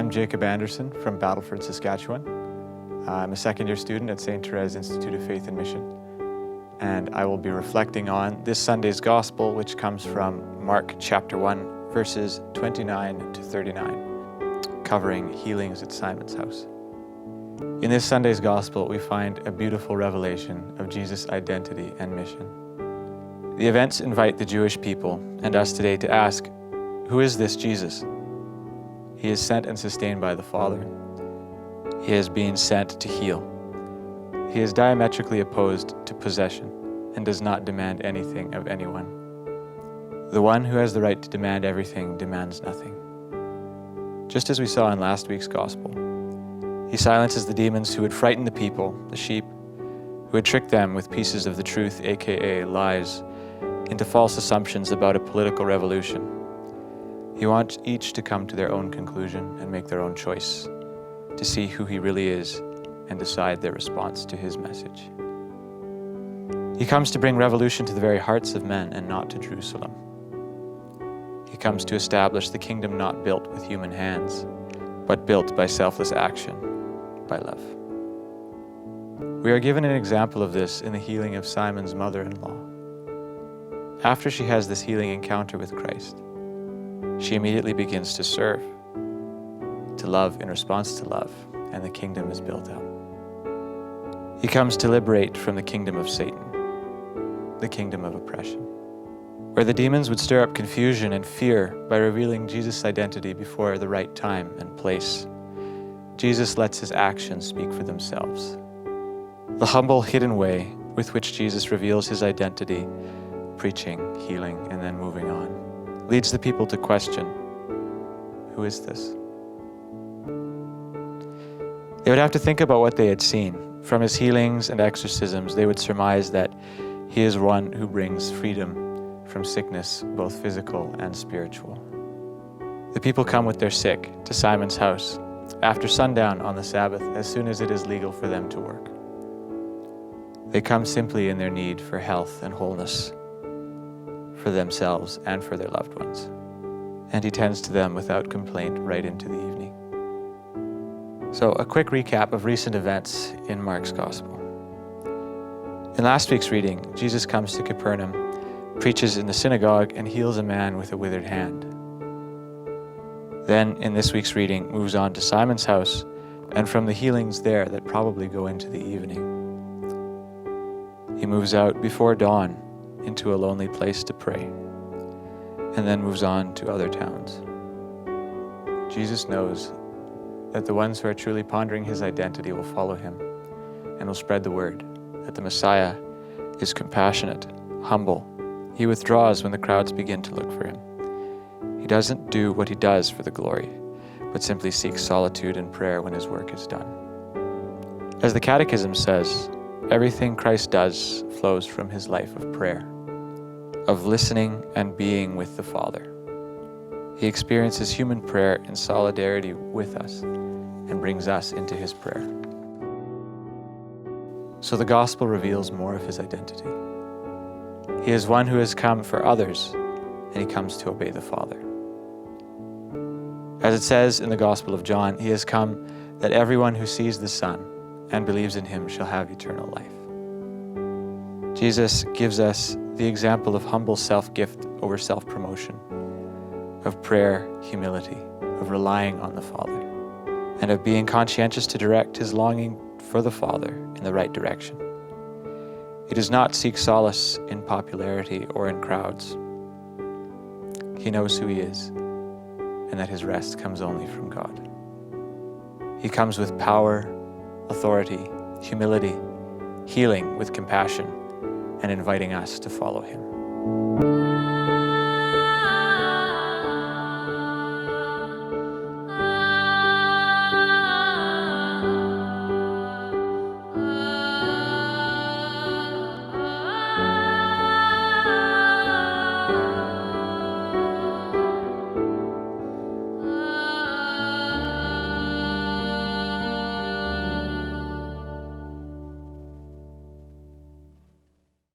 I'm Jacob Anderson from Battleford, Saskatchewan. I'm a second-year student at St. Therese Institute of Faith and Mission, and I will be reflecting on this Sunday's Gospel, which comes from Mark chapter 1, verses 29 to 39, covering healings at Simon's house. In this Sunday's Gospel, we find a beautiful revelation of Jesus' identity and mission. The events invite the Jewish people and us today to ask, who is this Jesus? He is sent and sustained by the Father. He is being sent to heal. He is diametrically opposed to possession and does not demand anything of anyone. The one who has the right to demand everything demands nothing. Just as we saw in last week's Gospel, he silences the demons who would frighten the people, the sheep, who would trick them with pieces of the truth, aka lies, into false assumptions about a political revolution. He wants each to come to their own conclusion and make their own choice, to see who he really is and decide their response to his message. He comes to bring revolution to the very hearts of men and not to Jerusalem. He comes to establish the kingdom not built with human hands, but built by selfless action, by love. We are given an example of this in the healing of Simon's mother-in-law. After she has this healing encounter with Christ, she immediately begins to serve, to love in response to love, and the kingdom is built up. He comes to liberate from the kingdom of Satan, the kingdom of oppression, where the demons would stir up confusion and fear by revealing Jesus' identity before the right time and place. Jesus lets his actions speak for themselves. The humble, hidden way with which Jesus reveals his identity, preaching, healing, and then moving on, leads the people to question, who is this? They would have to think about what they had seen. From his healings and exorcisms, they would surmise that he is one who brings freedom from sickness, both physical and spiritual. The people come with their sick to Simon's house after sundown on the Sabbath, as soon as it is legal for them to work. They come simply in their need for health and wholeness, for themselves and for their loved ones. And he tends to them without complaint right into the evening. So a quick recap of recent events in Mark's Gospel. In last week's reading, Jesus comes to Capernaum, preaches in the synagogue, and heals a man with a withered hand. Then, in this week's reading, moves on to Simon's house, and from the healings there that probably go into the evening, he moves out before dawn into a lonely place to pray, and then moves on to other towns. Jesus knows that the ones who are truly pondering his identity will follow him and will spread the word that the Messiah is compassionate, humble. He withdraws when the crowds begin to look for him. He doesn't do what he does for the glory, but simply seeks solitude and prayer when his work is done. As the Catechism says, everything Christ does flows from his life of prayer, of listening and being with the Father. He experiences human prayer in solidarity with us and brings us into his prayer. So the Gospel reveals more of his identity. He is one who has come for others, and he comes to obey the Father. As it says in the Gospel of John, he has come that everyone who sees the Son and believes in him shall have eternal life. Jesus gives us the example of humble self-gift over self-promotion, of prayer, humility, of relying on the Father, and of being conscientious to direct his longing for the Father in the right direction. He does not seek solace in popularity or in crowds. He knows who he is, and that his rest comes only from God. He comes with power, authority, humility, healing with compassion, and inviting us to follow him.